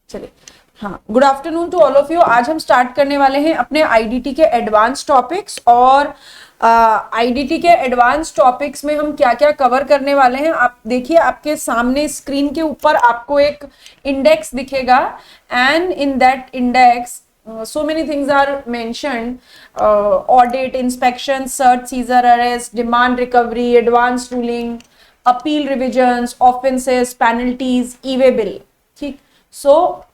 चलिए, हाँ, good afternoon to all of you. आज हम स्टार्ट करने वाले हैं अपने आईडीटी के एडवांस टॉपिक्स। और आईडीटी के एडवांस टॉपिक्स में हम क्या क्या कवर करने वाले हैं, आप देखिए, आपके सामने स्क्रीन के ऊपर आपको एक इंडेक्स दिखेगा, and in that index so many things are mentioned: audit, inspection, search, seizure, arrest, demand recovery, advance ruling, appeal revisions, offenses, penalties, e-way bill। ठीक, सो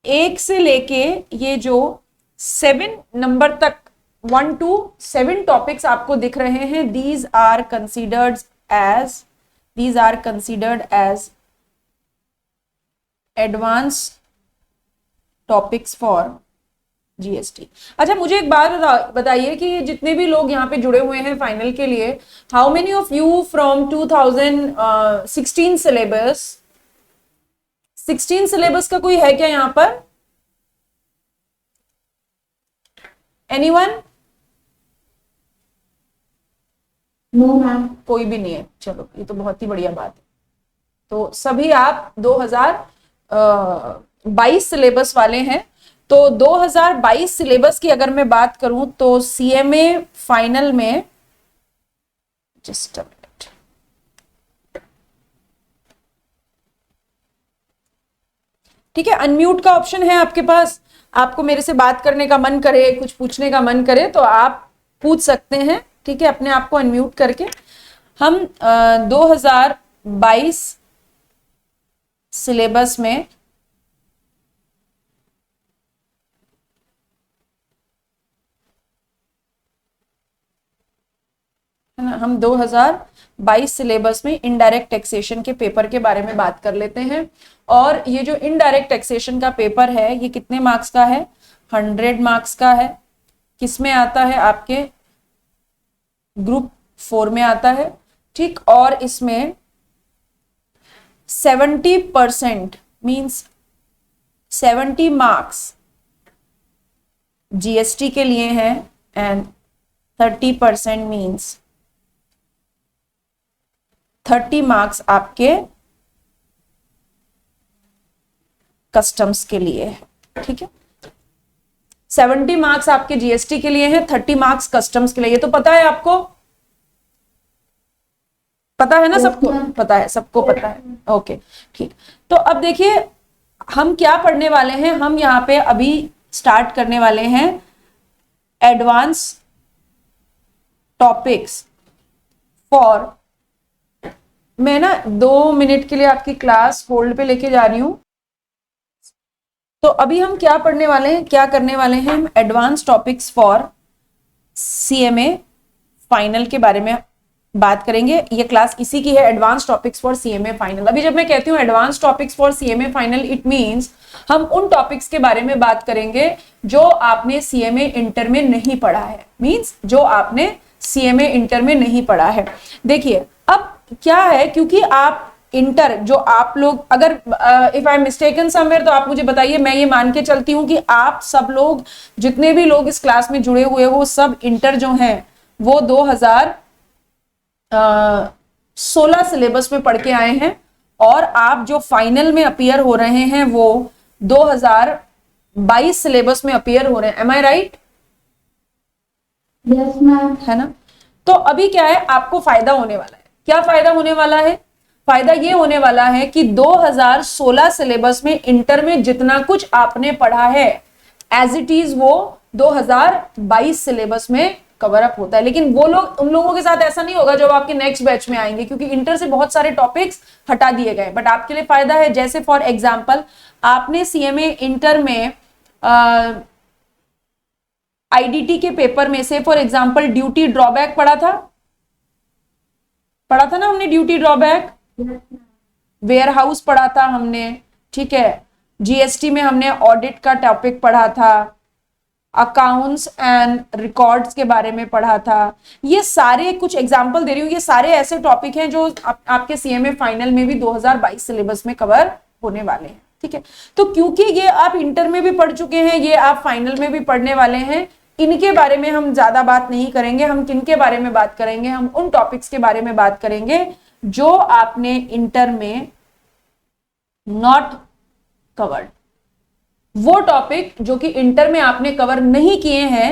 एक से लेके ये जो 7 नंबर तक 1 to 7 टॉपिक्स आपको दिख रहे हैं, these are considered as advanced topics for GST. अच्छा, मुझे एक बात बताइए कि जितने भी लोग यहाँ पे जुड़े हुए हैं फाइनल के लिए, how many of you from 2016 syllabus, 16 syllabus का कोई है क्या यहाँ पर? एनीवन? No ma'am. कोई भी नहीं है, चलो ये तो बहुत ही बढ़िया बात है। तो सभी आप 2022 सिलेबस वाले हैं। तो 2022 सिलेबस की अगर मैं बात करूं तो सीएमए फाइनल में, जस्ट अ मिनट, ठीक है, अनम्यूट का ऑप्शन है आपके पास। आपको मेरे से बात करने का मन करे, कुछ पूछने का मन करे तो आप पूछ सकते हैं, ठीक है, अपने आप को अनम्यूट करके। हम 2022 सिलेबस में है ना, हम 2022 सिलेबस में इनडायरेक्ट टैक्सेशन के पेपर के बारे में बात कर लेते हैं। और ये जो इनडायरेक्ट टैक्सेशन का पेपर है, ये कितने मार्क्स का है? 100 मार्क्स का है। किस में आता है? आपके ग्रुप 4 में आता है, ठीक। और इसमें 70% मीन्स 70 मार्क्स जीएसटी के लिए हैं, एंड 30% मीन्स 30 मार्क्स आपके कस्टम्स के लिए है, ठीक है। 70 मार्क्स आपके जीएसटी के लिए हैं, 30 मार्क्स कस्टम्स के लिए। ये तो पता है आपको? पता है ना सबको? पता है, सबको पता है, ओके, ठीक। तो अब देखिए हम क्या पढ़ने वाले हैं। हम यहाँ पे अभी स्टार्ट करने वाले हैं एडवांस टॉपिक्स फॉर, मैं ना 2 मिनट के लिए आपकी क्लास होल्ड पे लेके जा रही हूं। तो अभी हम क्या पढ़ने वाले हैं, क्या करने वाले हैं, हम advance topics for CMA final के बारे में बात करेंगे। ये क्लास इसी की है, advance topics for CMA final. अभी जब मैं कहती हूँ advance topics for CMA final, it means हम उन टॉपिक्स के बारे में बात करेंगे जो आपने सीएमए इंटर में नहीं पढ़ा है, मींस जो आपने सीएमए इंटर में नहीं पढ़ा है। देखिए अब क्या है, क्योंकि आप इंटर जो आप लोग, अगर if I am mistaken somewhere तो आप मुझे बताइए। मैं ये मान के चलती हूँ कि आप सब लोग, जितने भी लोग इस क्लास में जुड़े हुए हो, सब इंटर जो हैं वो 2016 सिलेबस में पढ़ के आए हैं, और आप जो फाइनल में अपीयर हो रहे हैं वो 2022 सिलेबस में अपीयर हो रहे हैं। एम आई राइट? Yes ma'am. है ना? तो अभी क्या है, आपको फायदा होने वाला है। क्या फायदा होने वाला है? फायदा ये होने वाला है कि 2016 सिलेबस में इंटर में जितना कुछ आपने पढ़ा है एज इट इज वो 2022 सिलेबस में कवर अप होता है। लेकिन वो लोग, उन लोगों के साथ ऐसा नहीं होगा जो आपके नेक्स्ट बैच में आएंगे, क्योंकि इंटर से बहुत सारे टॉपिक्स हटा दिए गए। बट आपके लिए फायदा है, जैसे फॉर एग्जाम्पल आपने सीएमए इंटर में आईडीटी के पेपर में से फॉर एग्जाम्पल ड्यूटी ड्रॉबैक पढ़ा था ना हमने, ड्यूटी ड्रॉबैक, वेयर हाउस पढ़ा था हमने, ठीक है। जीएसटी में हमने ऑडिट का टॉपिक पढ़ा था, अकाउंट्स एंड रिकॉर्ड्स के बारे में पढ़ा था। ये सारे, कुछ एग्जांपल दे रही हूँ, ये सारे ऐसे टॉपिक हैं जो आपके सीएमए फाइनल में भी 2022 सिलेबस में कवर होने वाले हैं, ठीक है। तो क्योंकि ये आप इंटर में भी पढ़ चुके हैं, ये आप फाइनल में भी पढ़ने वाले हैं, इनके बारे में हम ज्यादा बात नहीं करेंगे। हम किनके बारे में बात करेंगे? हम उन टॉपिक्स के बारे में बात करेंगे जो आपने इंटर में नॉट कवर्ड, वो टॉपिक जो कि इंटर में आपने कवर नहीं किए हैं,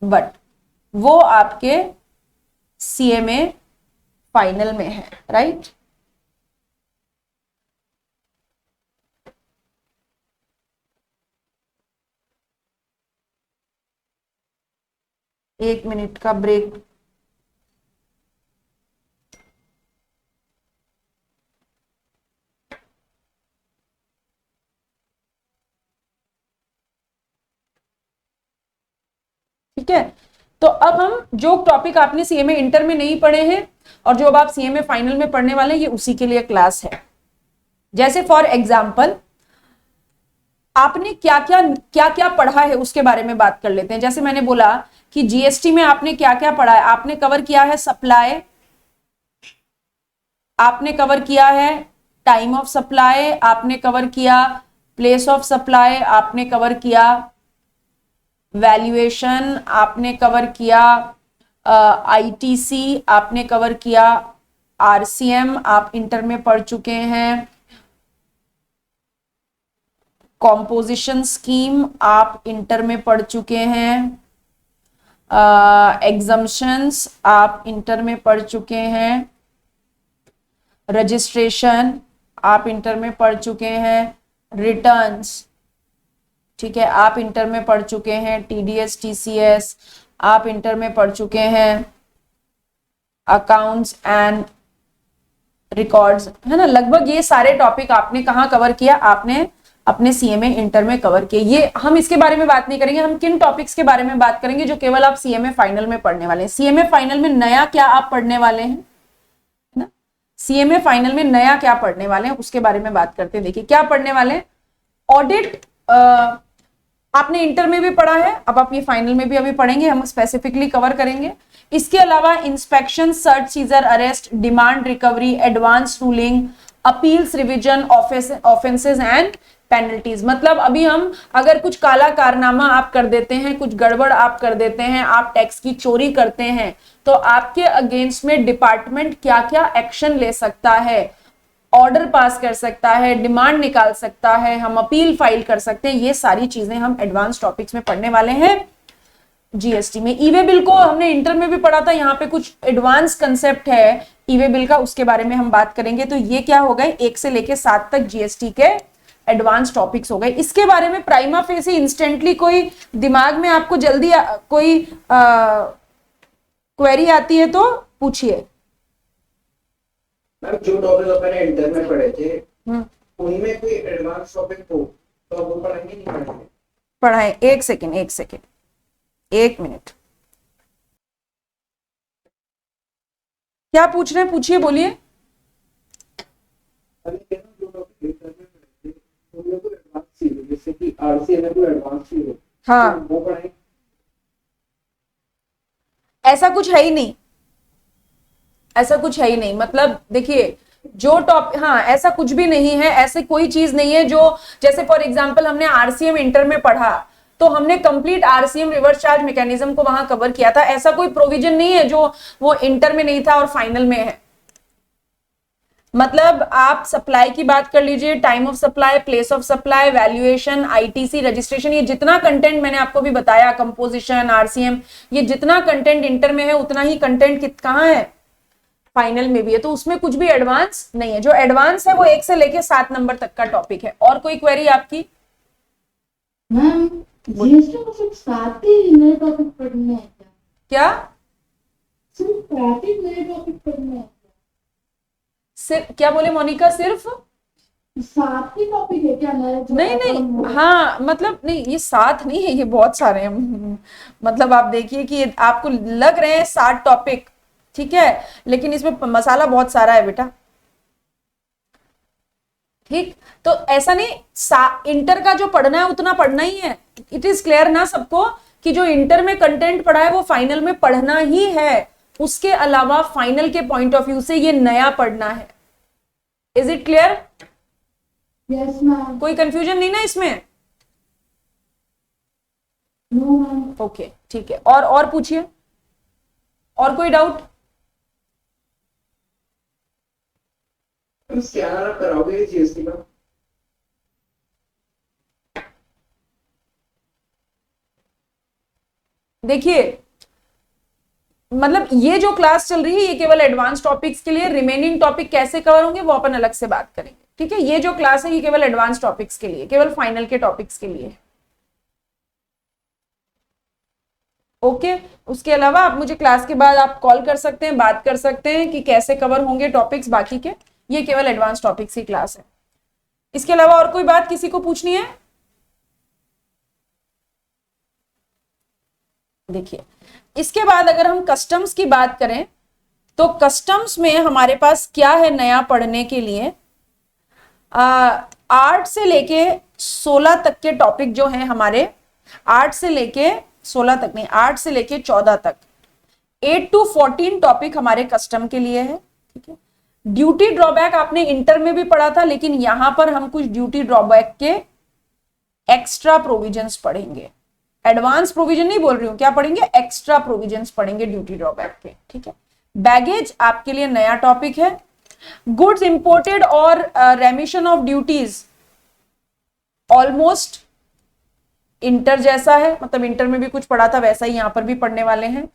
बट वो आपके सीएमए फाइनल में है, राइट। एक मिनट का ब्रेक। ठीक है, तो अब हम जो टॉपिक आपने सीएमए इंटर में नहीं पढ़े हैं और जो अब आप सीएमए फाइनल में पढ़ने वाले हैं, ये उसी के लिए क्लास है। जैसे फॉर एग्जाम्पल आपने क्या क्या पढ़ा है उसके बारे में बात कर लेते हैं। जैसे मैंने बोला कि जीएसटी में आपने क्या क्या पढ़ा है। आपने कवर किया है सप्लाई, आपने कवर किया है टाइम ऑफ सप्लाई, आपने कवर किया प्लेस ऑफ सप्लाई, आपने कवर किया वैल्यूएशन, आपने कवर किया आईटीसी, आपने कवर किया आरसीएम, आप इंटर में पढ़ चुके हैं। कॉम्पोजिशन स्कीम आप इंटर में पढ़ चुके हैं। एग्जम्पशंस आप इंटर में पढ़ चुके हैं। रजिस्ट्रेशन आप इंटर में पढ़ चुके हैं। रिटर्न्स, ठीक है, आप इंटर में पढ़ चुके हैं। टीडीएस टीसीएस आप इंटर में पढ़ चुके हैं। अकाउंट्स एंड रिकॉर्ड्स, है ना। लगभग ये सारे टॉपिक आपने कहाँ कवर किया, आपने अपने सीएमए इंटर में कवर किए। ये हम इसके बारे में बात नहीं करेंगे, हम किन टॉपिक्स के बारे में बात करेंगे जो केवल आप सीएमए फाइनल में पढ़ने वाले हैं। सीएमए फाइनल में नया क्या आप पढ़ने वाले हैं ना, सीएमए फाइनल में नया क्या पढ़ने वाले हैं उसके बारे में बात करते हैं। देखिए क्या पढ़ने वाले हैं। ऑडिट आपने इंटर में भी पढ़ा है, अब आप ये फाइनल में भी अभी पढ़ेंगे, हम स्पेसिफिकली कवर करेंगे। इसके अलावा inspection, search seizure arrest, demand recovery, advance ruling, appeals, revision, offences and penalties. मतलब अभी हम अगर कुछ काला कारनामा आप कर देते हैं, कुछ गड़बड़ आप कर देते हैं, आप टैक्स की चोरी करते हैं, तो आपके अगेंस्ट में डिपार्टमेंट क्या क्या एक्शन ले सकता है, ऑर्डर पास कर सकता है, डिमांड निकाल सकता है, हम अपील फाइल कर सकते हैं। ये सारी चीजें हम एडवांस टॉपिक्स में पढ़ने वाले हैं जीएसटी में। ईवे बिल को हमने इंटर में भी पढ़ा था, यहाँ पे कुछ एडवांस कंसेप्ट है ईवे बिल का, उसके बारे में हम बात करेंगे। तो ये क्या हो गए, 1 से लेके 7 तक जीएसटी के एडवांस टॉपिक्स हो गए। इसके बारे में प्राइमा फेसी इंस्टेंटली कोई दिमाग में आपको जल्दी कोई क्वेरी आती है तो पूछिए। जो टॉपिक अपने इंटर में पढ़े थे उनमें कोई एडवांस टॉपिक हो तो वो पढ़ेंगे नहीं पढ़ेंगे? पढ़ाए, एक सेकेंड, एक मिनट। क्या पूछ रहे हैं, पूछिए, बोलिए। जो टॉपिक इंटर में पढ़े थे उनमें कोई एडवांस चीज हो, जैसे कि आरसीए में कोई एडवांस चीज हो, हाँ, तो वो पढ़ेंगे? ऐसा कुछ है ही नहीं, ऐसा कुछ है ही नहीं। मतलब देखिए जो टॉपिक, हाँ ऐसा कुछ भी नहीं है, ऐसे कोई चीज नहीं है जो, जैसे फॉर एग्जांपल हमने आरसीएम इंटर में पढ़ा तो हमने complete RCM reverse charge mechanism को वहां कवर किया था। ऐसा कोई प्रोविजन नहीं है जो वो इंटर में नहीं था और फाइनल में है। मतलब आप सप्लाई की बात कर लीजिए, time of supply, place of supply, valuation, ITC, registration, ये जितना कंटेंट मैंने आपको भी बताया, कंपोजिशन, आरसीएम, ये जितना कंटेंट इंटर में है उतना ही कंटेंट कहाँ है, फाइनल में भी है। तो उसमें कुछ भी एडवांस नहीं है। जो एडवांस है वो 1 से लेके 7 नंबर तक का टॉपिक है। और कोई क्वेरी आपकी? मैम जीएसटी में सिर्फ 7 ही नए टॉपिक पढ़ने हैं क्या? क्या सिर्फ 7 ही नए टॉपिक पढ़ने हैं क्या? सिर्फ क्या बोले मोनिका, सिर्फ 7 ही टॉपिक है क्या नए? नहीं, हाँ मतलब नहीं, ये 7 नहीं है, ये बहुत सारे हैं। मतलब आप देखिए कि आपको लग रहे हैं 7 टॉपिक, ठीक है, लेकिन इसमें मसाला बहुत सारा है बेटा। ठीक, तो ऐसा नहीं इंटर का जो पढ़ना है उतना पढ़ना ही है। इट इज क्लियर ना सबको कि जो इंटर में कंटेंट पढ़ा है वो फाइनल में पढ़ना ही है। उसके अलावा फाइनल के पॉइंट ऑफ व्यू से ये नया पढ़ना है। Is it clear? Yes ma'am. कोई कंफ्यूजन नहीं ना इसमें? No ma'am. ओके, ठीक है। और पूछिए, और कोई डाउट? स्कैनर आप कराओगे जीएसटी का? देखिए मतलब ये जो क्लास चल रही है ये केवल एडवांस टॉपिक्स के लिए, रिमेनिंग टॉपिक कैसे कवर होंगे वो अपन अलग से बात करेंगे, ठीक है। ये जो क्लास है ये केवल एडवांस टॉपिक्स के लिए, केवल फाइनल के टॉपिक्स के लिए, ओके। उसके अलावा आप मुझे क्लास के बाद आप कॉल कर सकते हैं, बात कर सकते हैं कि कैसे कवर होंगे टॉपिक्स बाकी के। ये केवल एडवांस टॉपिक्स की क्लास है। इसके अलावा और कोई बात किसी को पूछनी है? देखिए इसके बाद अगर हम कस्टम्स की बात करें तो कस्टम्स में हमारे पास क्या है नया पढ़ने के लिए, 8 से लेके 16 तक के टॉपिक जो हैं हमारे, 8 से लेके 16 तक नहीं, 8 से लेके 14 तक, 8 to 14 टॉपिक हमारे कस्टम के लिए है, ठीक है। ड्यूटी ड्रॉबैक आपने इंटर में भी पढ़ा था, लेकिन यहां पर हम कुछ ड्यूटी ड्रॉबैक के एक्स्ट्रा प्रोविजंस पढ़ेंगे। एडवांस प्रोविजन नहीं बोल रही हूं, क्या पढ़ेंगे, एक्स्ट्रा प्रोविजंस पढ़ेंगे ड्यूटी ड्रॉबैक के, ठीक है। बैगेज आपके लिए नया टॉपिक है। गुड्स इंपोर्टेड और रेमिशन ऑफ ड्यूटीज ऑलमोस्ट इंटर जैसा है, मतलब इंटर में भी कुछ पढ़ा था वैसा ही यहां पर भी पढ़ने वाले हैं।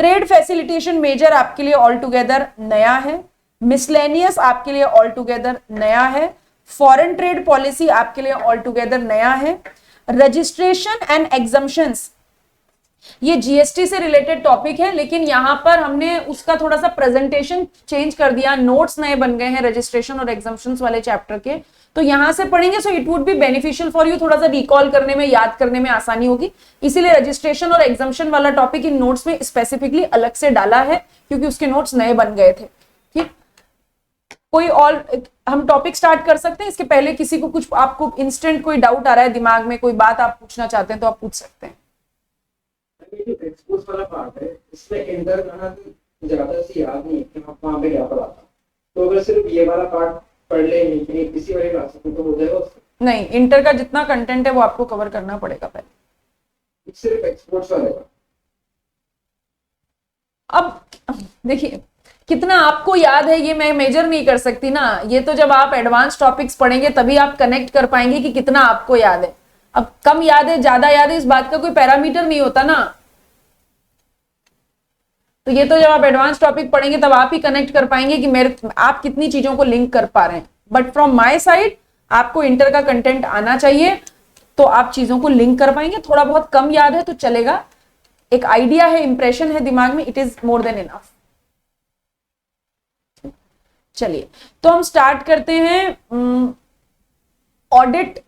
ट्रेड फैसिलिटेशन मेजर आपके लिए ऑल टुगेदर नया है। मिसलेनियस आपके लिए ऑल टुगेदर नया है। फॉरेन ट्रेड पॉलिसी आपके लिए ऑल टुगेदर नया है। रजिस्ट्रेशन एंड एग्जम्पशंस ये जीएसटी से रिलेटेड टॉपिक है, लेकिन यहां पर हमने उसका थोड़ा सा प्रेजेंटेशन चेंज कर दिया, नोट्स नए बन गए हैं रजिस्ट्रेशन और एग्जम्पशंस वाले चैप्टर के, तो यहां से पढ़ेंगे। So it would be beneficial for you, थोड़ा सा रिकॉल करने में, याद करने में आसानी होगी, इसीलिए रजिस्ट्रेशन और एग्जम्पशन वाला टॉपिक इन नोट्स में स्पेसिफिकली अलग से डाला है, क्योंकि उसके नोट्स नए बन गए थे, ठीक। कोई और हम टॉपिक स्टार्ट कर सकते हैं? इसके पहले किसी को कुछ, आपको इंस्टेंट कोई डाउट आ रहा है दिमाग में, कोई बात आप पूछना चाहते हैं तो आप पूछ सकते हैं। एक्सपोर्ट वाला पार्ट है, इसमें इंटर करना ज्यादा सी याद नहीं कि आप वहां पे क्या पढ़ा था, तो अगर सिर्फ ये वाला पार्ट पढ़ ले नहीं इसी वाले क्लास में तो हो जाएगा उससे? नहीं, इंटर का जितना कंटेंट है वो आपको कवर करना पड़ेगा पहले, सिर्फ एक्सपोर्ट्स वाले का। अब देखिए कितना आपको याद है ये मैं मेजर नहीं कर सकती ना, ये तो जब आप एडवांस टॉपिक्स पढ़ेंगे तभी आप कनेक्ट कर पाएंगे कि कितना आपको याद है। अब कम याद है ज्यादा याद है इस बात का कोई पैरामीटर नहीं होता ना, तो ये तो जब आप एडवांस टॉपिक पढ़ेंगे तब आप ही कनेक्ट कर पाएंगे कि मेरे आप कितनी चीजों को लिंक कर पा रहे हैं। बट फ्रॉम माय साइड आपको इंटर का कंटेंट आना चाहिए, तो आप चीजों को लिंक कर पाएंगे। थोड़ा बहुत कम याद है तो चलेगा, एक आइडिया है, इंप्रेशन है दिमाग में, it is more than enough. चलिए तो हम स्टार्ट करते हैं ऑडिट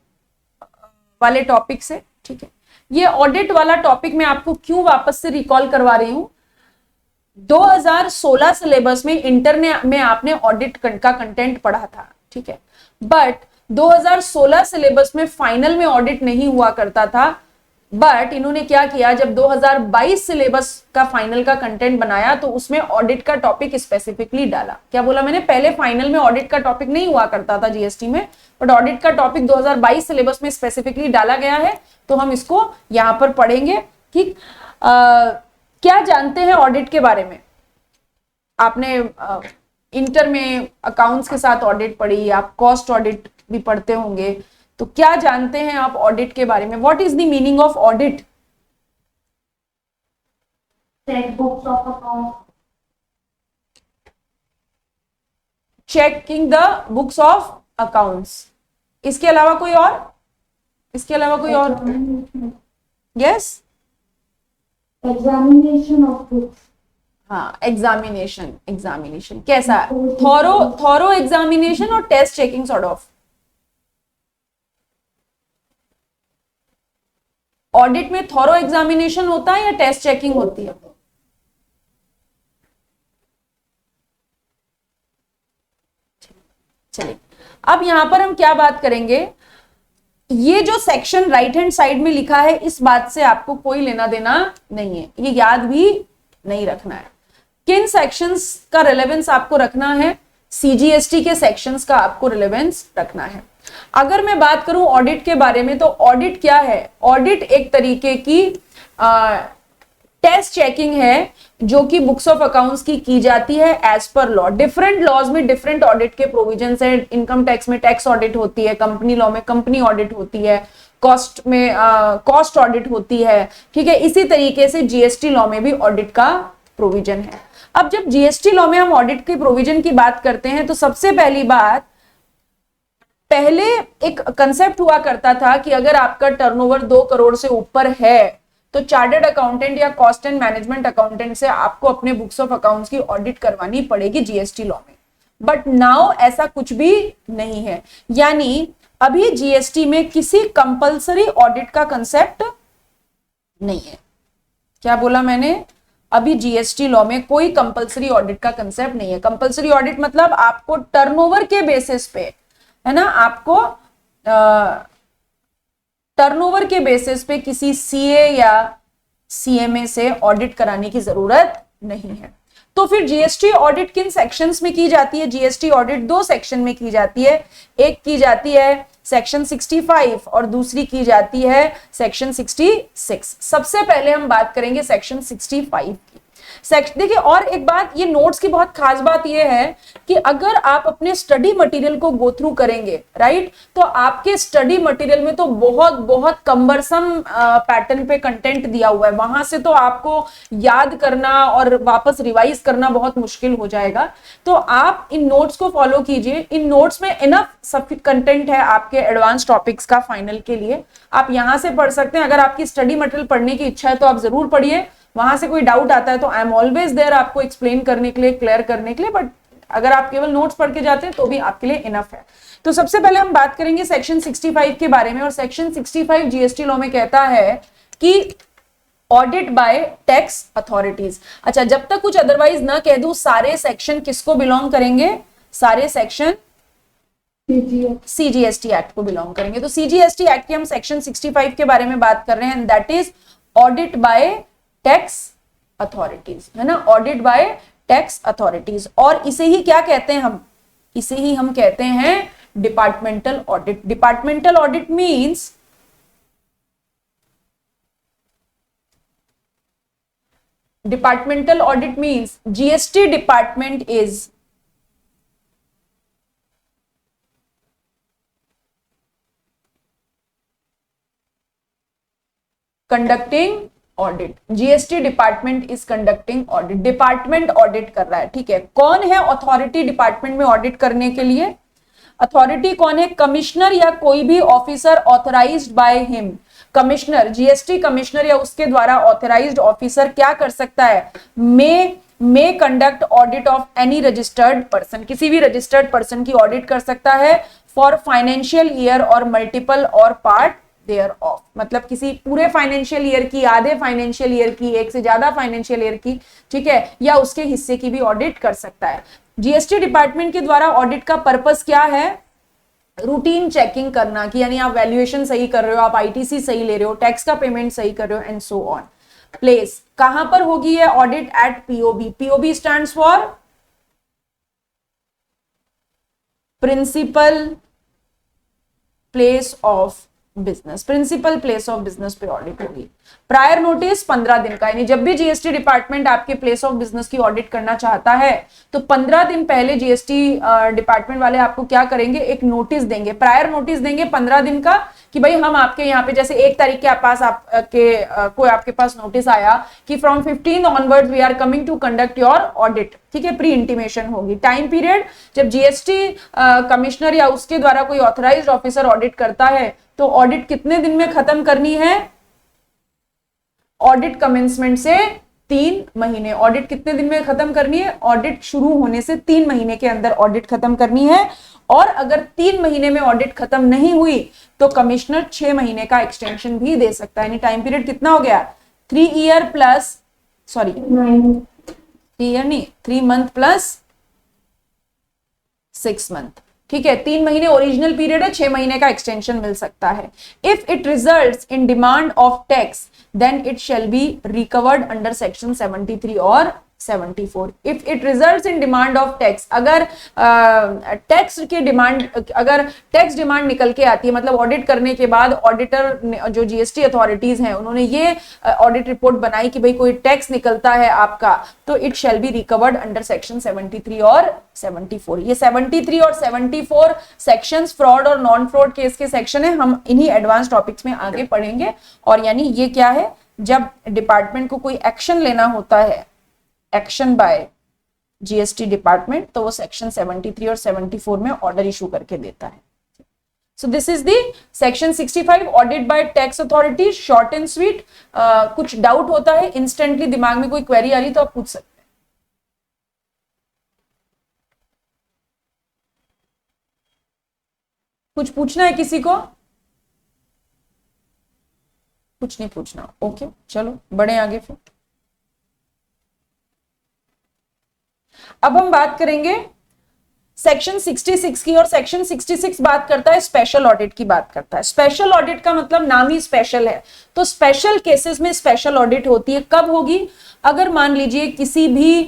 वाले टॉपिक से, ठीक है। ये ऑडिट वाला टॉपिक मैं आपको क्यों वापस से रिकॉल करवा रही हूं, 2016 सिलेबस में इंटर में आपने ऑडिट का कंटेंट पढ़ा था, ठीक है। बट 2016 सिलेबस में फाइनल में ऑडिट नहीं हुआ करता था, बट इन्होंने क्या किया, जब 2022 सिलेबस का फाइनल का कंटेंट बनाया तो उसमें ऑडिट का टॉपिक स्पेसिफिकली डाला। क्या बोला मैंने, पहले फाइनल में ऑडिट का टॉपिक नहीं हुआ करता था जीएसटी में, बट ऑडिट का टॉपिक 2022 सिलेबस में स्पेसिफिकली डाला गया है, तो हम इसको यहां पर पढ़ेंगे। ठीक, क्या जानते हैं ऑडिट के बारे में? आपने इंटर में अकाउंट्स के साथ ऑडिट पढ़ी, आप कॉस्ट ऑडिट भी पढ़ते होंगे, तो क्या जानते हैं आप ऑडिट के बारे में? What is the meaning of audit? Check books of account, checking the books of accounts. इसके अलावा कोई और? इसके अलावा कोई और? Yes, examination of books. हाँ, एग्जामिनेशन। एग्जामिनेशन कैसा? थॉरो एग्जामिनेशन और test checking sort of. Audit में थॉरो एग्जामिनेशन होता है या टेस्ट चेकिंग होती है? चलिए अब यहां पर हम क्या बात करेंगे, ये जो सेक्शन राइट हैंड साइड में लिखा है इस बात से आपको कोई लेना देना नहीं है, ये याद भी नहीं रखना है। किन सेक्शंस का रिलेवेंस आपको रखना है? सीजीएसटी के सेक्शंस का आपको रिलेवेंस रखना है। अगर मैं बात करूं ऑडिट के बारे में, तो ऑडिट क्या है? ऑडिट एक तरीके की टेस्ट चेकिंग है जो कि बुक्स ऑफ अकाउंट्स की जाती है as per law. Different laws में डिफरेंट ऑडिट के प्रोविजंस है। इनकम टैक्स में टैक्स ऑडिट होती है, कंपनी लॉ में कंपनी ऑडिट होती है, कॉस्ट में कॉस्ट ऑडिट होती है, ठीक है। इसी तरीके से जीएसटी लॉ में भी ऑडिट का प्रोविजन है। अब जब जीएसटी लॉ में हम ऑडिट के प्रोविजन की बात करते हैं तो सबसे पहली बात, पहले एक कंसेप्ट हुआ करता था कि अगर आपका टर्नओवर 2 करोड़ से ऊपर है तो चार्टर्ड अकाउंटेंट या कॉस्ट एंड मैनेजमेंट अकाउंटेंट से आपको अपने बुक्स ऑफ अकाउंट्स की ऑडिट करवानी पड़ेगी जीएसटी लॉ में। बट नाउ ऐसा कुछ भी नहीं है, यानी अभी जीएसटी में किसी कंपलसरी ऑडिट का कंसेप्ट नहीं है। क्या बोला मैंने? अभी जीएसटी लॉ में कोई कंपलसरी ऑडिट का कंसेप्ट नहीं है। कंपलसरी ऑडिट मतलब आपको टर्नओवर के बेसिस पे, है ना, आपको टर्नओवर के बेसिस पे किसी सीए या सीएमए से ऑडिट कराने की जरूरत नहीं है। तो फिर जीएसटी ऑडिट किन सेक्शंस में की जाती है? जीएसटी ऑडिट 2 सेक्शन में की जाती है। एक की जाती है सेक्शन 65 और दूसरी की जाती है सेक्शन 66। सबसे पहले हम बात करेंगे सेक्शन 65 की। देखिए, और एक बात, ये नोट्स की बहुत खास बात ये है कि अगर आप अपने स्टडी मटेरियल को गो थ्रू करेंगे, राइट, तो आपके स्टडी मटेरियल में तो बहुत बहुत कम्बरसम पैटर्न पे कंटेंट दिया हुआ है। वहां से तो आपको याद करना और वापस रिवाइज करना बहुत मुश्किल हो जाएगा। तो आप इन नोट्स को फॉलो कीजिए। इन नोट्स में इनफ सब कंटेंट है आपके एडवांस टॉपिक्स का फाइनल के लिए। आप यहां से पढ़ सकते हैं। अगर आपकी स्टडी मटेरियल पढ़ने की इच्छा है तो आप जरूर पढ़िए। वहां से कोई डाउट आता है तो आई एम ऑलवेज देयर आपको एक्सप्लेन करने के लिए, क्लियर करने के लिए। बट अगर आप केवल नोट्स पढ़ के जाते हैं तो भी आपके लिए इनफ है। तो सबसे पहले हम बात करेंगे सेक्शन 65 के बारे में। और सेक्शन 65 जीएसटी लॉ में कहता है कि ऑडिट बाय टैक्स अथॉरिटीज। अच्छा, जब तक कुछ अदरवाइज ना कह दूं, सारे सेक्शन किसको बिलोंग करेंगे? सारे सेक्शन सीजीएसटी एक्ट को बिलोंग करेंगे। तो सीजीएसटी एक्ट के हम सेक्शन 65 के बारे में बात कर रहे हैं, that is audit by tax authorities, है ना, ऑडिट बाय टैक्स अथॉरिटीज। और इसे ही क्या कहते हैं हम? इसे ही हम कहते हैं departmental audit. Departmental audit means GST department is conducting audit. GST department is conducting audit. Department audit कर रहा है, ठीक है। कौन है अथॉरिटी डिपार्टमेंट में ऑडिट करने के लिए? अथॉरिटी कौन है? कमिश्नर या कोई भी officer authorized by him. Commissioner, GST commissioner या उसके द्वारा ऑथराइज्ड ऑफिसर क्या कर सकता है? May conduct audit of any registered person. किसी भी रजिस्टर्ड पर्सन की ऑडिट कर सकता है फॉर फाइनेंशियल ईयर और मल्टीपल और पार्ट देयर ऑफ। मतलब किसी पूरे फाइनेंशियल ईयर की, आधे फाइनेंशियल ईयर की, एक से ज्यादा फाइनेंशियल ईयर की, ठीक है, या उसके हिस्से की भी ऑडिट कर सकता है। जीएसटी डिपार्टमेंट के द्वारा ऑडिट का पर्पस क्या है? रूटीन चेकिंग करना कि यानी आप वैल्यूएशन सही कर रहे हो, आप आईटीसी सही ले रहे हो, टैक्स का पेमेंट सही कर रहे हो, एंड सो ऑन। प्लेस कहां पर होगी ये audit? At POB. POB stands for principal place of business. Principal place of business पे ऑडिट होगी। प्रायर नोटिस 15 दिन का, यानी जब भी जीएसटी डिपार्टमेंट आपके प्लेस ऑफ बिजनेस की ऑडिट करना चाहता है तो 15 दिन पहले जीएसटी डिपार्टमेंट वाले आपको क्या करेंगे? एक नोटिस देंगे, प्रायर नोटिस देंगे 15 दिन का कि भाई हम आपके यहाँ पे, जैसे 1 तारीख के कोई आपके पास नोटिस आया कि from 15 onwards we are coming to conduct your audit, ठीक है, प्री इंटीमेशन होगी। टाइम पीरियड, जब जीएसटी कमिश्नर या उसके द्वारा कोई ऑथराइज्ड ऑफिसर ऑडिट करता है तो ऑडिट कितने दिन में खत्म करनी है? ऑडिट कमेंसमेंट से 3 महीने। ऑडिट कितने दिन में खत्म करनी है? ऑडिट शुरू होने से 3 महीने के अंदर ऑडिट खत्म करनी है। और अगर 3 महीने में ऑडिट खत्म नहीं हुई तो कमिश्नर 6 महीने का एक्सटेंशन भी दे सकता है। यानी टाइम पीरियड कितना हो गया? 3 मंथ प्लस 6 मंथ, ठीक है। 3 महीने ओरिजिनल पीरियड है, 6 महीने का एक्सटेंशन मिल सकता है। If it results in demand of tax then it shall be recovered under section 73 और 74। If it results in demand of tax, अगर टैक्स की डिमांड, अगर टैक्स डिमांड निकल के आती है, मतलब ऑडिट करने के बाद ऑडिटर जो जीएसटी अथॉरिटीज हैं उन्होंने ये ऑडिट रिपोर्ट बनाई कि भाई कोई टैक्स निकलता है आपका, तो it shall be recovered under section 73 और 74। ये 73 और 74 सेक्शंस फ्रॉड और नॉन फ्रॉड केस के सेक्शन है, हम इन्हीं एडवांस टॉपिक्स में आगे पढ़ेंगे। और यानी ये क्या है, जब डिपार्टमेंट को कोई एक्शन लेना होता है, एक्शन बाय जीएसटी डिपार्टमेंट, तो वो सेक्शन 73 और 74 में ऑर्डर इशू करके देता है। So this is the section 65 audit by tax authority, short and sweet. कुछ डाउट होता है, इंस्टेंटली दिमाग में कोई क्वेरी आ रही तो आप पूछ सकते हैं। कुछ पूछना है किसी को? कुछ नहीं पूछना, ओके चलो बढ़े आगे फिर। अब हम बात करेंगे सेक्शन 66 की, और सेक्शन 66 बात करता है स्पेशल ऑडिट की, बात करता है। स्पेशल ऑडिट का मतलब नाम ही स्पेशल है, तो स्पेशल केसेस में स्पेशल ऑडिट होती है। कब होगी? अगर मान लीजिए किसी भी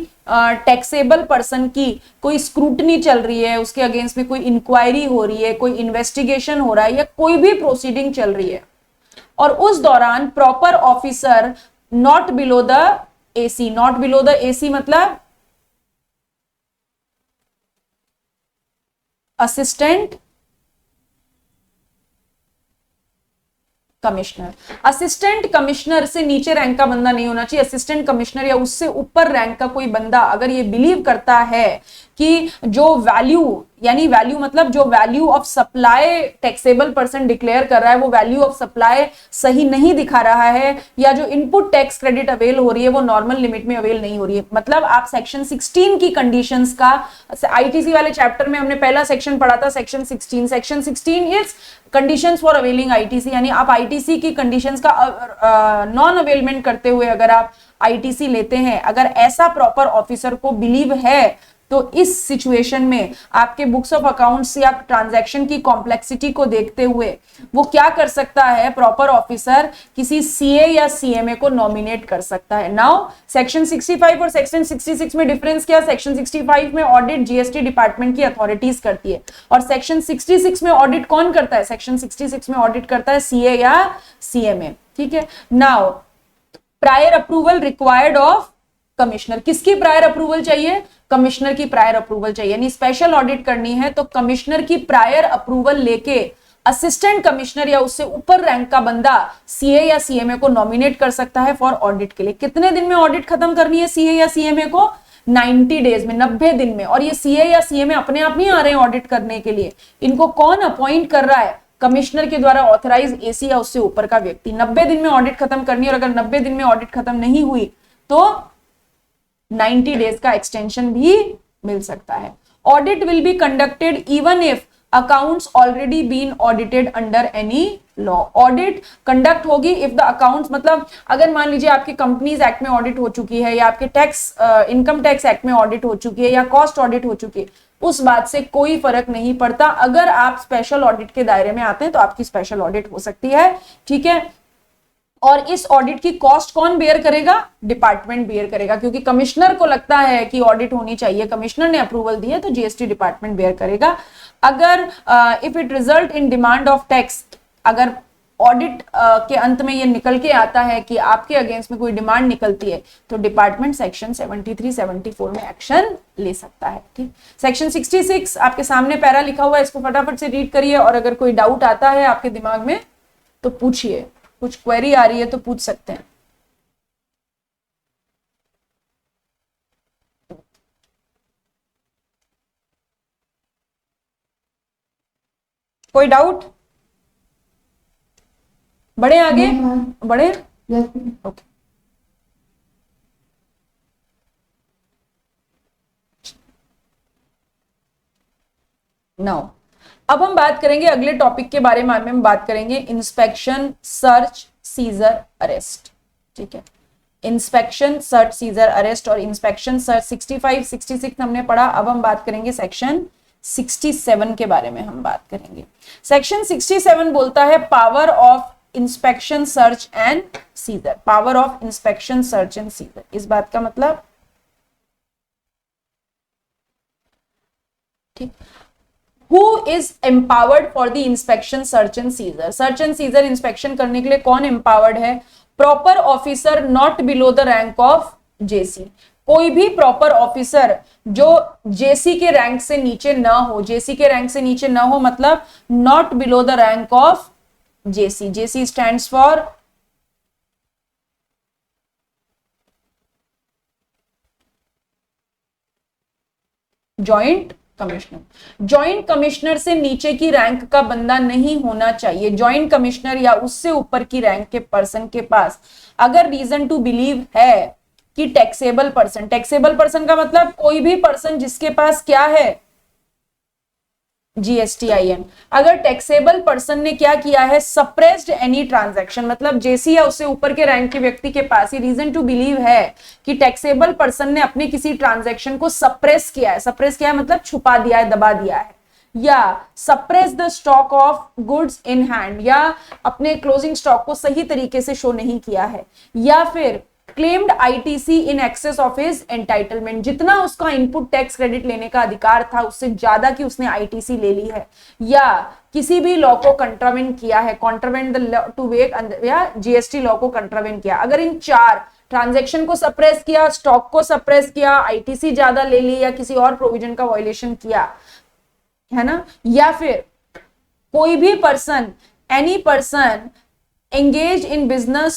टैक्सेबल पर्सन की कोई स्क्रूटनी चल रही है, उसके अगेंस्ट में कोई इंक्वायरी हो रही है, कोई इन्वेस्टिगेशन हो रहा है, या कोई भी प्रोसीडिंग चल रही है, और उस दौरान proper officer not below the AC, not below the AC मतलब असिस्टेंट कमिश्नर, असिस्टेंट कमिश्नर से नीचे रैंक का बंदा नहीं होना चाहिए। असिस्टेंट कमिश्नर या उससे ऊपर रैंक का कोई बंदा अगर ये बिलीव करता है कि जो वैल्यू, यानी वैल्यू मतलब जो value of supply taxable person declare कर रहा है, वो वैल्यू ऑफ सप्लाई सही नहीं दिखा रहा है, या जो इनपुट टैक्स क्रेडिट अवेल हो रही है वो नॉर्मल लिमिट में अवेल नहीं हो रही है, मतलब आप सेक्शन 16 की कंडीशंस का, आईटीसी वाले चैप्टर में हमने पहला सेक्शन पढ़ा था section 16। Section 16 is conditions for availing ITC, यानी आप आईटीसी की कंडीशंस का नॉन अवेलमेंट करते हुए अगर आप आईटीसी लेते हैं, अगर ऐसा प्रॉपर ऑफिसर को बिलीव है, तो इस सिचुएशन में आपके बुक्स ऑफ अकाउंट्स या ट्रांजैक्शन की कॉम्प्लेक्सिटी को देखते हुए वो क्या कर सकता है, प्रॉपर ऑफिसर किसी सीए या सीएमए को नॉमिनेट कर सकता है। नाउ सेक्शन 65 और सेक्शन 66 में डिफरेंस क्या? सेक्शन 65 में ऑडिट जीएसटी डिपार्टमेंट की अथॉरिटीज करती है, और सेक्शन 66 में ऑडिट कौन करता है? सेक्शन 66 में ऑडिट करता है सीए या सीएमए। ठीक है। Now prior approval required of commissioner, किसकी प्रायर अप्रूवल चाहिए? कमिश्नर की प्रायर अप्रूवल चाहिए, यानी स्पेशल ऑडिट करनी है तो कमिश्नर की प्रायर अप्रूवल लेके असिस्टेंट कमिश्नर या उससे ऊपर रैंक का बंदा सीए या सीएमए को नॉमिनेट कर सकता है फॉर ऑडिट के लिए। कितने दिन में ऑडिट खत्म करनी है सीए या सीएमए को? 90 डेज में, 90 दिन में। और ये सीए या सीएमए अपने आप नहीं आ रहे हैं ऑडिट करने के लिए, इनको कौन अपॉइंट कर रहा है? कमिश्नर के द्वारा ऑथराइज एसी या उससे ऊपर का व्यक्ति। 90 दिन में ऑडिट खत्म करनी है, और अगर 90 दिन में ऑडिट खत्म नहीं हुई तो 90 डेज का एक्सटेंशन भी मिल सकता है। Audit will be conducted even if accounts already been audited under any law. Audit conduct होगी इफ द अकाउंट्स, मतलब अगर मान लीजिए आपके कंपनीज एक्ट में ऑडिट हो चुकी है, या आपके टैक्स इनकम टैक्स एक्ट में ऑडिट हो चुकी है, या कॉस्ट ऑडिट हो चुकी है, उस बात से कोई फर्क नहीं पड़ता। अगर आप स्पेशल ऑडिट के दायरे में आते हैं तो आपकी स्पेशल ऑडिट हो सकती है। ठीक है। और इस ऑडिट की कॉस्ट कौन बेयर करेगा? डिपार्टमेंट बेयर करेगा, क्योंकि कमिश्नर को लगता है कि ऑडिट होनी चाहिए, कमिश्नर ने अप्रूवल दी है तो जीएसटी डिपार्टमेंट बेयर करेगा। अगर if it result in demand of tax, अगर ऑडिट के अंत में ये निकल के आता है कि आपके अगेंस्ट में कोई डिमांड निकलती है, तो डिपार्टमेंट सेक्शन 73, 74 में एक्शन ले सकता है। ठीक। सेक्शन 66 आपके सामने पैरा लिखा हुआ है, इसको फटाफट से रीड करिए, और अगर कोई डाउट आता है आपके दिमाग में तो पूछिए, कुछ क्वेरी आ रही है तो पूछ सकते हैं। कोई डाउट? बढ़े आगे? बढ़े? ओके। नाउ अब हम बात करेंगे अगले टॉपिक के बारे में, हम बात करेंगे इंस्पेक्शन, सर्च, सीजर, अरेस्ट। ठीक है। इंस्पेक्शन, सर्च, सीजर, अरेस्ट और इंस्पेक्शन, सर्च 65, 66 हमने पढ़ा। अब हम बात करेंगे सेक्शन 67 के बारे में हम बात करेंगे। सेक्शन 67 बोलता है power of inspection, search and seizure. Power of inspection, search and seizure, इस बात का मतलब ठीक, Who is empowered for the inspection, search and seizure? Search and seizure inspection करने के लिए कौन empowered है? Proper officer not below the rank of JC. कोई भी प्रॉपर ऑफिसर जो जेसी के रैंक से नीचे ना हो, जेसी के रैंक से नीचे ना हो मतलब not below the rank of JC. JC stands for joint commissioner. Joint commissioner से नीचे की रैंक का बंदा नहीं होना चाहिए. जॉइंट कमिश्नर या उससे ऊपर की रैंक के पर्सन के पास अगर रीजन टू बिलीव है कि टैक्सेबल पर्सन, टैक्सेबल पर्सन का मतलब कोई भी पर्सन जिसके पास क्या है, GSTIN. अगर टैक्सेबल पर्सन ने क्या किया है, सप्रेस्ड एनी ट्रांजैक्शन, मतलब जेसी या उससे ऊपर के रैंक के व्यक्ति के पास ही रीजन टू बिलीव है कि टैक्सेबल पर्सन ने अपने किसी ट्रांजैक्शन को सप्रेस किया है. सप्रेस किया है मतलब छुपा दिया है, दबा दिया है, या suppress the stock of goods in hand, या अपने क्लोजिंग स्टॉक को सही तरीके से शो नहीं किया है, या फिर claimed ITC in excess of his entitlement, जितना उसका इनपुट टैक्स क्रेडिट लेने का अधिकार था उससे ज्यादा की उसने आईटीसी ले ली है, या किसी भी लॉ को कंट्रावेंट किया है, कॉन्ट्रावेंट द लॉ टू वेक, या जीएसटी लॉ को कंट्रावेंट किया. अगर इन चार ट्रांजैक्शन को सप्रेस किया, स्टॉक को सप्रेस किया, आईटीसी ज्यादा ले ली, या किसी और प्रोविजन का वायलेशन किया है ना, या फिर कोई भी person, any person engaged in business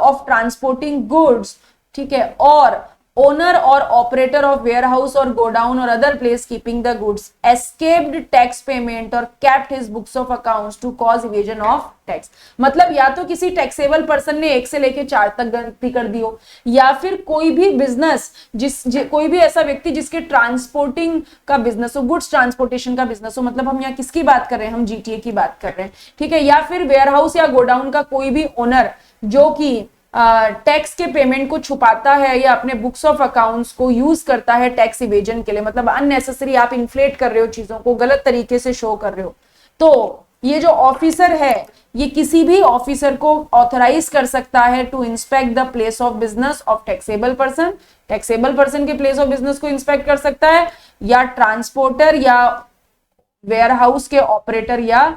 of transporting goods, ठीक है, और owner or operator of warehouse or godown or other place keeping the goods escaped tax payment or kept his books of accounts to cause evasion of tax. मतलब या तो किसी taxable person ने 1 से लेके 4 तक गलती कर दी हो, या फिर कोई भी बिजनेस कोई भी ऐसा व्यक्ति जिसके ट्रांसपोर्टिंग का बिजनेस हो, गुड्स ट्रांसपोर्टेशन का बिजनेस हो, मतलब हम यहाँ किसकी बात कर रहे हैं, हम जीटीए की बात कर रहे हैं, ठीक है, या फिर वेयरहाउस या गोडाउन का कोई भी ओनर जो कि टैक्स के पेमेंट को छुपाता है या अपने बुक्स ऑफ अकाउंट्स को यूज करता है टैक्स इवेजन के लिए, मतलब अननेसेसरी आप इन्फ्लेट कर रहे हो, चीजों को गलत तरीके से शो कर रहे हो, तो ये जो ऑफिसर है ये किसी भी ऑफिसर को ऑथराइज कर सकता है to inspect the place of business of taxable person. Taxable person के प्लेस ऑफ बिजनेस को इंस्पेक्ट कर सकता है, या ट्रांसपोर्टर या वेयरहाउस के ऑपरेटर या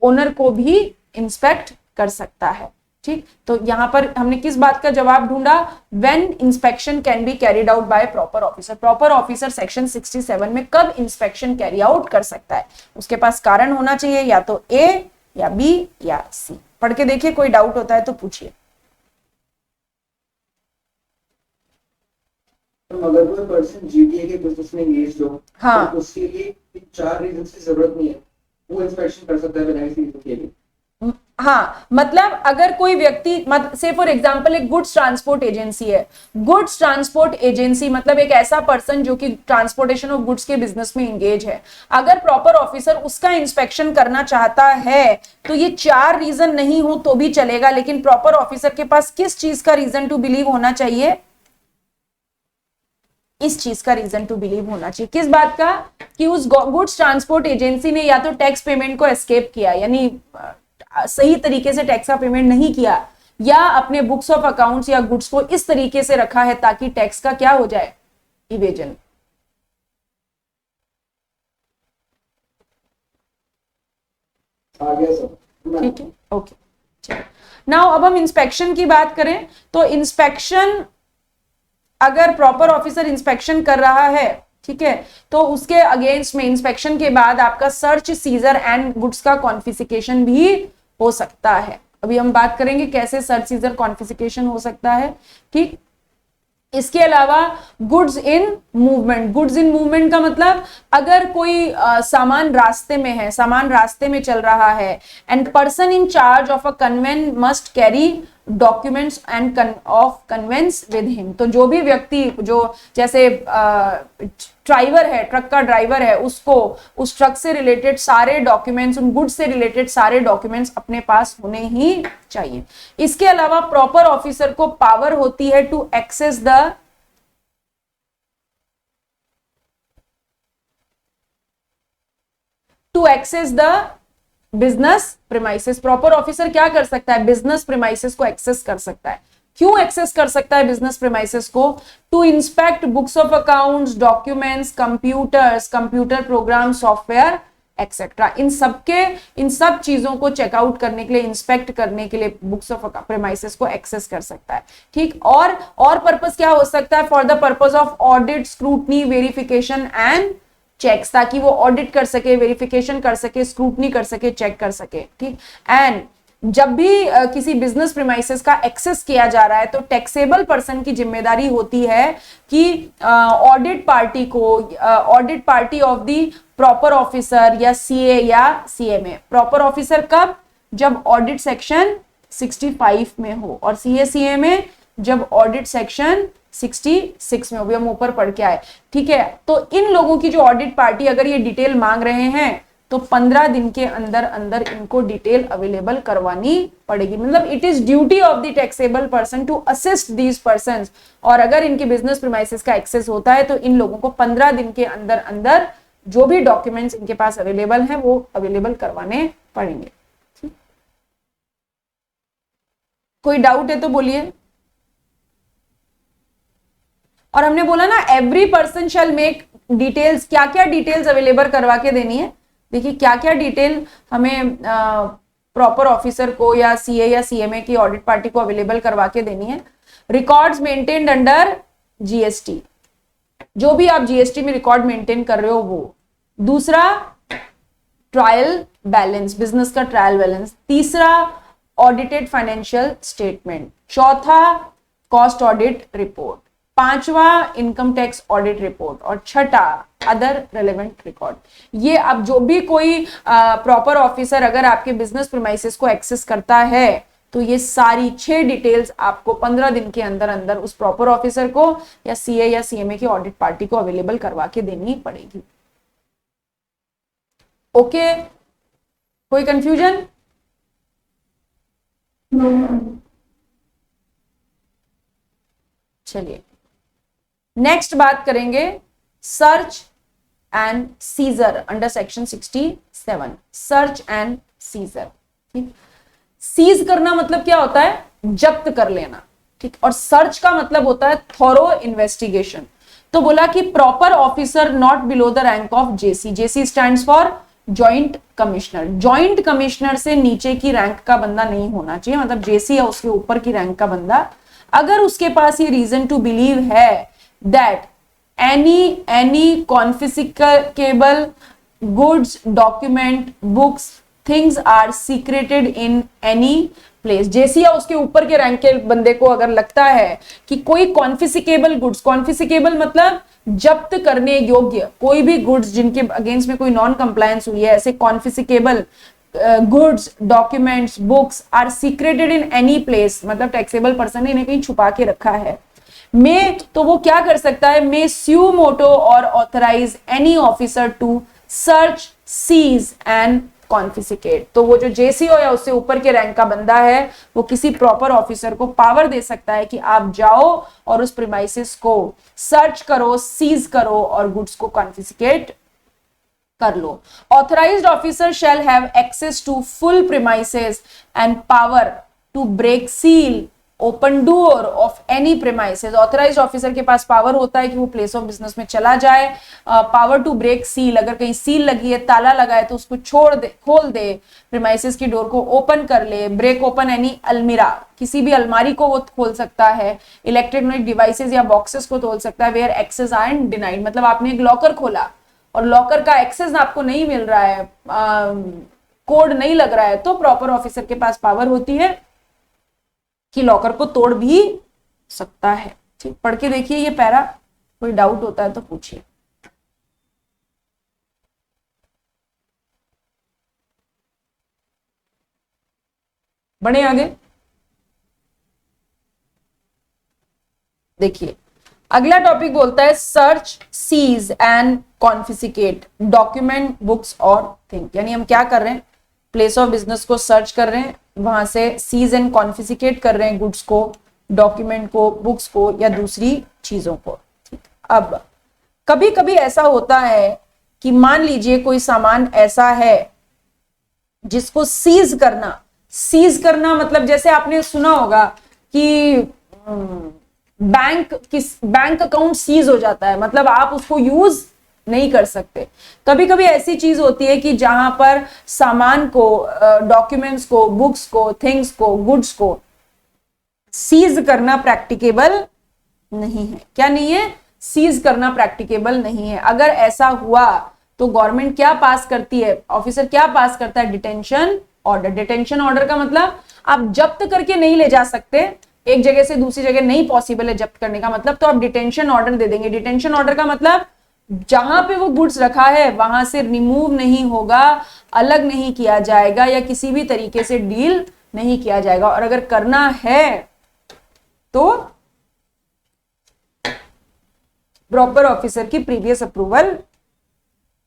ओनर को भी इंस्पेक्ट कर सकता है. ठीक, तो यहां पर हमने किस बात का जवाब ढूंढा, when inspection can be carried out by proper officer. Proper officer section 67 में कब इंस्पेक्शन कैरी आउट कर सकता है, उसके पास कारण होना चाहिए, या तो ए या बी या सी. पढ़ के देखिए, कोई डाउट होता है तो पूछिए. अगर कोई पर्सन जीटीए के बिजनेस में एंगेज हो, हाँ, तो उसके लिए 4 रीजन की जरूरत नहीं है, वो इंस्पेक्शन कर सकता है बिना किसी रीजन के लिए. हाँ, मतलब अगर कोई व्यक्ति, से फॉर एग्जांपल एक गुड्स ट्रांसपोर्ट एजेंसी है, गुड्स ट्रांसपोर्ट एजेंसी मतलब एक ऐसा पर्सन जो कि ट्रांसपोर्टेशन ऑफ गुड्स के बिजनेस में एंगेज है, अगर प्रॉपर ऑफिसर उसका इंस्पेक्शन करना चाहता है तो ये 4 रीजन नहीं हो तो भी चलेगा, लेकिन प्रॉपर ऑफिसर के पास किस चीज का रीजन टू बिलीव होना चाहिए, इस चीज का रीजन टू बिलीव होना चाहिए. किस बात का, कि उस गुड्स ट्रांसपोर्ट एजेंसी ने या तो टैक्स पेमेंट को एस्केप किया, यानी सही तरीके से टैक्स का पेमेंट नहीं किया, या अपने बुक्स ऑफ अकाउंट्स या गुड्स को इस तरीके से रखा है ताकि टैक्स का क्या हो जाए, इवेजन. ठीक है, ओके. नाउ अब हम इंस्पेक्शन की बात करें तो इंस्पेक्शन, अगर प्रॉपर ऑफिसर इंस्पेक्शन कर रहा है, ठीक है, तो उसके अगेंस्ट में इंस्पेक्शन के बाद आपका सर्च, सीजर एंड गुड्स का कॉन्फिस्केशन भी हो सकता है. अभी हम बात करेंगे कैसे सर्च, सीजर, कॉन्फिस्केशन हो सकता है. ठीक, इसके अलावा goods in movement. Goods in movement का मतलब अगर कोई सामान रास्ते में है, सामान रास्ते में चल रहा है, and person in charge of a conveyance must carry documents and of conveyance with him. तो जो भी व्यक्ति, जो जैसे ड्राइवर है, ट्रक का ड्राइवर है, उसको उस ट्रक से रिलेटेड सारे डॉक्यूमेंट्स, उन गुड्स से रिलेटेड सारे डॉक्यूमेंट्स अपने पास होने ही चाहिए. इसके अलावा प्रॉपर ऑफिसर को पावर होती है to access the business premises. Proper officer क्या कर सकता है, बिजनेस प्रीमाइसेस को एक्सेस कर सकता है. क्यों एक्सेस कर सकता है बिजनेस प्रेमाइसेस को? To inspect books of accounts, documents, computers, computer program, software etcetera. इन सब चीजों को चेकआउट करने के लिए, इंस्पेक्ट करने के लिए बुक्स ऑफ प्रेमाइसेस को एक्सेस कर सकता है। ठीक, और पर्पस क्या हो सकता है? For the purpose of audit, scrutiny, verification and checks, ताकि वो ऑडिट कर सके, वेरिफिकेशन कर सके, स्क्रूटनी कर सके, चेक कर सके। ठीक, एंड जब भी किसी बिजनेस प्रीमाइसेस का एक्सेस किया जा रहा है तो टैक्सेबल पर्सन की जिम्मेदारी होती है कि ऑडिट पार्टी को, audit party of the proper officer या सीए या सीएमए। प्रॉपर ऑफिसर कब? जब ऑडिट सेक्शन 65 में हो, और सीए सीएमए जब ऑडिट सेक्शन 66 में हो। भी हम ऊपर पढ़ के आए। ठीक है, तो इन लोगों की जो ऑडिट पार्टी अगर ये डिटेल मांग रहे हैं तो 15 दिन के अंदर अंदर इनको डिटेल अवेलेबल करवानी पड़ेगी। मतलब it is duty of the taxable person to assist these persons. और अगर इनके बिजनेस प्रीमाइसेस का एक्सेस होता है तो इन लोगों को 15 दिन के अंदर अंदर जो भी डॉक्यूमेंट्स इनके पास अवेलेबल हैं वो अवेलेबल करवाने पड़ेंगे। कोई डाउट है तो बोलिए। और हमने बोला ना every person shall make details, क्या क्या डिटेल्स अवेलेबल करवा के देनी है। देखिए क्या क्या डिटेल हमें प्रॉपर ऑफिसर को या सीए या सीएमए की ऑडिट पार्टी को अवेलेबल करवा के देनी है। रिकॉर्ड्स मेंटेन्ड अंडर जीएसटी, जो भी आप जीएसटी में रिकॉर्ड मेंटेन कर रहे हो वो। दूसरा ट्रायल बैलेंस, बिजनेस का ट्रायल बैलेंस। तीसरा ऑडिटेड फाइनेंशियल स्टेटमेंट। चौथा कॉस्ट ऑडिट रिपोर्ट। पांचवा इनकम टैक्स ऑडिट रिपोर्ट। और छठा अदर रेलेवेंट रिकॉर्ड। ये अब जो भी कोई प्रॉपर ऑफिसर अगर आपके बिजनेस प्रीमाइसेस को एक्सेस करता है तो ये सारी 6 डिटेल्स आपको 15 दिन के अंदर अंदर उस प्रॉपर ऑफिसर को या सीए या सीएमए की ऑडिट पार्टी को अवेलेबल करवा के देनी पड़ेगी। ओके, कोई कंफ्यूजन? चलिए नेक्स्ट बात करेंगे search and seizure under section 67। Search and seizure. ठीक, सीज करना मतलब क्या होता है? जब्त कर लेना। ठीक, और सर्च का मतलब होता है थॉरो इन्वेस्टिगेशन। तो बोला कि proper officer not below the rank of JC. JC stands for joint commissioner. Joint commissioner से नीचे की रैंक का बंदा नहीं होना चाहिए, मतलब जेसी या उसके ऊपर की रैंक का बंदा। अगर उसके पास ये रीजन टू बिलीव है that any confiscable goods, document, books, things are secreted in any place। जेसी या उसके ऊपर के रैंक के बंदे को अगर लगता है कि कोई कॉन्फिसिकेबल गुड्स, कॉन्फिसिकेबल मतलब जब्त करने योग्य कोई भी गुड्स जिनके अगेंस्ट में कोई नॉन कंप्लायंस हुई है, ऐसे confiscable goods, documents, books are secreted in any place, मतलब टैक्सेबल पर्सन ने इन्हें कहीं छुपा के रखा है। मे तो वो क्या कर सकता है? मे स्यू मोटो और authorise any officer to search, seize and confiscate. तो वो जो जेसी हो या उससे ऊपर के रैंक का बंदा है वो किसी प्रॉपर ऑफिसर को पावर दे सकता है कि आप जाओ और उस प्रीमाइसेस को सर्च करो, सीज करो और गुड्स को कॉन्फिसिकेट कर लो। Authorised officer shall have access to full premises and power to break seal, open door of any premises. Authorised officer के पास पावर होता है कि वो प्लेस ऑफ बिजनेस में चला जाए। पावर टू ब्रेक सील, अगर कहीं सील लगी है, ताला लगा है तो उसको छोड़ दे, खोल दे, प्रीमाइसेस की डोर को ओपन कर ले। ब्रेक ओपन एनी अलमीरा, किसी भी अलमारी को वो खोल सकता है। इलेक्ट्रॉनिक डिवाइसेस या बॉक्सेस को खोल सकता है। वेयर एक्सेस आर डिनाइड, मतलब आपने एक लॉकर खोला और लॉकर का एक्सेस आपको नहीं मिल रहा है, कोड नहीं लग रहा है, तो प्रॉपर ऑफिसर के पास पावर होती है कि लॉकर को तोड़ भी सकता है। ठीक, पढ़ के देखिए ये पैरा, कोई डाउट होता है तो पूछिए। बढ़े आगे। देखिए अगला टॉपिक बोलता है search, seize and confiscate document, books और थिंग। यानी हम क्या कर रहे हैं? प्लेस ऑफ बिजनेस को सर्च कर रहे हैं, वहां से सीज एंड कॉन्फिसिकेट कर रहे हैं गुड्स को, डॉक्यूमेंट को, बुक्स को या दूसरी चीजों को। ठीक, अब कभी कभी ऐसा होता है कि मान लीजिए कोई सामान ऐसा है जिसको सीज करना मतलब जैसे आपने सुना होगा कि बैंक अकाउंट सीज हो जाता है, मतलब आप उसको यूज नहीं कर सकते। कभी कभी ऐसी चीज होती है कि जहां पर सामान को, डॉक्यूमेंट्स को, बुक्स को, थिंग्स को, गुड्स को सीज करना प्रैक्टिकेबल नहीं है। क्या नहीं है? सीज करना प्रैक्टिकेबल नहीं है। अगर ऐसा हुआ तो गवर्नमेंट क्या पास करती है, ऑफिसर क्या पास करता है? Detention order. डिटेंशन ऑर्डर का मतलब आप जब्त करके नहीं ले जा सकते, एक जगह से दूसरी जगह नहीं पॉसिबल है जब्त करने का मतलब, तो आप डिटेंशन ऑर्डर दे देंगे। डिटेंशन ऑर्डर का मतलब जहां पे वो गुड्स रखा है वहां से रिमूव नहीं होगा, अलग नहीं किया जाएगा या किसी भी तरीके से डील नहीं किया जाएगा। और अगर करना है तो प्रॉपर ऑफिसर की प्रीवियस अप्रूवल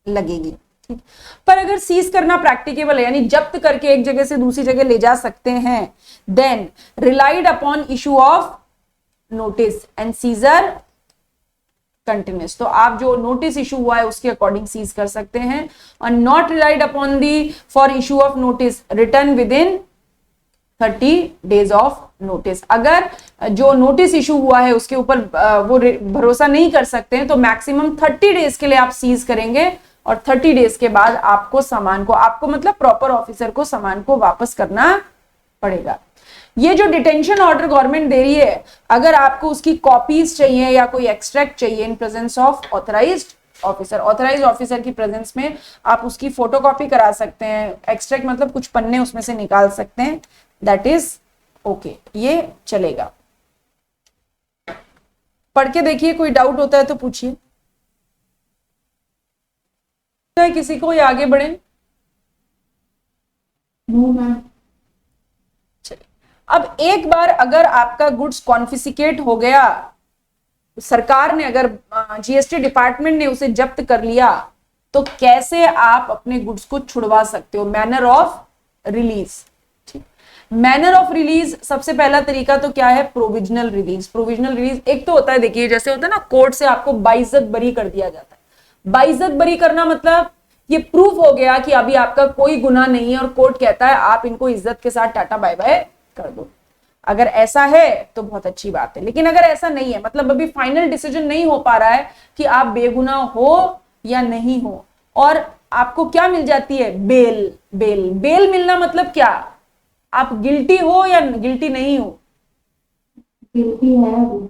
लगेगी। ठीक, पर अगर सीज करना प्रैक्टिकेबल है यानी जब्त करके एक जगह से दूसरी जगह ले जा सकते हैं, then relied upon issue of notice and seizure continues. तो आप जो नोटिस इशू हुआ है उसके अकॉर्डिंग सीज कर सकते हैं। और not relied upon the for issue of notice return with in 30 days of notice. अगर जो नोटिस इशू हुआ है उसके ऊपर वो भरोसा नहीं कर सकते हैं तो मैक्सिमम 30 डेज के लिए आप सीज करेंगे और 30 डेज के बाद आपको सामान को, आपको मतलब प्रॉपर ऑफिसर को सामान को वापस करना पड़ेगा। ये जो डिटेंशन ऑर्डर गवर्नमेंट दे रही है, अगर आपको उसकी कॉपीज चाहिए या कोई एक्सट्रैक्ट चाहिए in presence of authorised officer, authorised officer की प्रेजेंस में आप उसकी फोटोकॉपी करा सकते हैं। एक्सट्रैक्ट मतलब कुछ पन्ने उसमें से निकाल सकते हैं, दैट इज ओके, ये चलेगा। पढ़ के देखिए, कोई डाउट होता है तो पूछिए। किसी को या आगे बढ़े? No ma'am. चलिए, अब एक बार अगर आपका गुड्स कॉन्फिस्केट हो गया, सरकार ने अगर जीएसटी डिपार्टमेंट ने उसे जब्त कर लिया, तो कैसे आप अपने गुड्स को छुड़वा सकते हो? Manner of release. Manner of release, सबसे पहला तरीका तो क्या है? Provisional release. प्रोविजनल रिलीज एक तो होता है, देखिए जैसे होता है ना, कोर्ट से आपको बाइज्जत बरी कर दिया जाता है। बाइज्जत बरी करना मतलब ये प्रूफ हो गया कि अभी आपका कोई गुनाह नहीं है और कोर्ट कहता है आप इनको इज्जत के साथ टाटा बाय बाय कर दो। अगर ऐसा है तो बहुत अच्छी बात है, लेकिन अगर ऐसा नहीं है, मतलब अभी फाइनल डिसीजन नहीं हो पा रहा है कि आप बेगुनाह हो या नहीं हो, और आपको क्या मिल जाती है? बेल। बेल, बेल मिलना मतलब क्या? आप गिल्टी हो या गिल्टी नहीं हो? गिल्टी है अभी।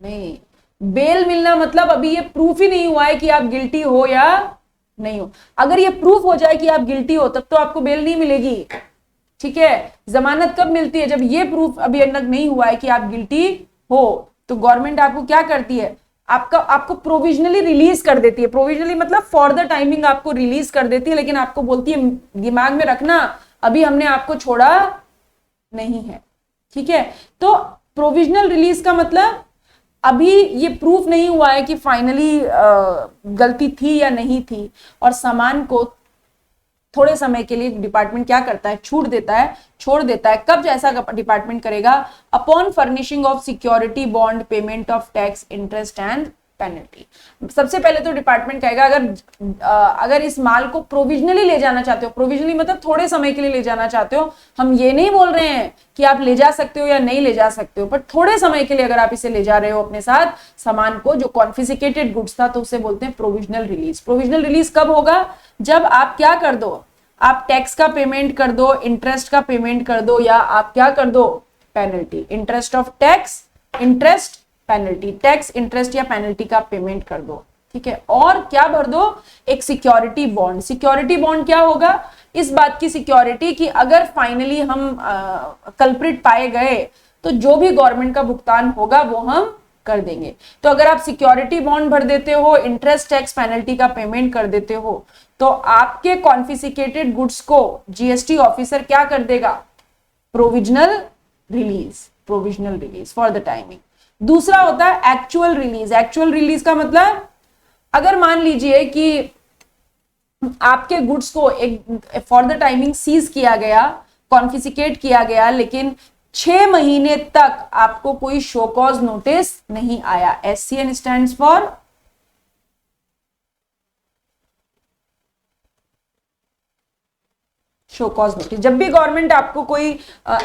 नहीं, बेल मिलना मतलब अभी ये प्रूफ ही नहीं हुआ है कि आप गिल्टी हो या नहीं हो। अगर ये प्रूफ हो जाए कि आप गिल्टी हो तब तो आपको बेल नहीं मिलेगी। ठीक है, जमानत कब मिलती है? जब ये प्रूफ अभी नहीं हुआ है कि आप गिल्टी हो, तो गवर्नमेंट आपको क्या करती है? आपको प्रोविजनली रिलीज कर देती है। प्रोविजनली मतलब फॉर द टाइमिंग आपको रिलीज कर देती है, लेकिन आपको बोलती है दिमाग में रखना अभी हमने आपको छोड़ा नहीं है। ठीक है, तो प्रोविजनल रिलीज का मतलब अभी ये प्रूफ नहीं हुआ है कि फाइनली गलती थी या नहीं थी, और सामान को थोड़े समय के लिए डिपार्टमेंट क्या करता है? छूट देता है, छोड़ देता है। कब ऐसा डिपार्टमेंट करेगा? Upon furnishing of security bond, payment of tax, interest and penalty. सबसे पहले तो डिपार्टमेंट कहेगा अगर इस माल को प्रोविजनली ले जाना चाहते हो, प्रोविजनली मतलब थोड़े समय के लिए ले जाना चाहते हो, हम ये नहीं बोल रहे हैं कि आप ले जा सकते हो या नहीं ले जा सकते हो, पर थोड़े समय के लिए अगर आप इसे ले जा रहे हो अपने साथ सामान को जो कॉन्फिस्केटेड गुड्स था, तो उसे बोलते हैं प्रोविजनल रिलीज। प्रोविजनल रिलीज कब होगा? जब आप क्या कर दो, आप टैक्स का पेमेंट कर दो, इंटरेस्ट का पेमेंट कर दो, या आप क्या कर दो? Penalty, interest of tax, interest, penalty, tax, interest या पेनल्टी का पेमेंट कर दो। ठीक है, और क्या भर दो? एक सिक्योरिटी बॉन्ड। सिक्योरिटी बॉन्ड क्या होगा? इस बात की सिक्योरिटी कि अगर फाइनली हम कल्प्रिट पाए गए तो जो भी गवर्नमेंट का भुगतान होगा वो हम कर देंगे। तो अगर आप सिक्योरिटी बॉन्ड भर देते हो, इंटरेस्ट, टैक्स, पेनल्टी का पेमेंट कर देते हो, तो आपके कॉन्फिस्केटेड गुड्स को जीएसटी ऑफिसर क्या कर देगा? Provisional release. Provisional release for the timing. दूसरा होता है एक्चुअल रिलीज। एक्चुअल रिलीज का मतलब अगर मान लीजिए कि आपके गुड्स को एक फॉर द टाइमिंग सीज किया गया, कॉन्फिस्केट किया गया, लेकिन 6 महीने तक आपको कोई शो कॉज नोटिस नहीं आया। SCN stands for show cause notice. जब भी गवर्नमेंट आपको कोई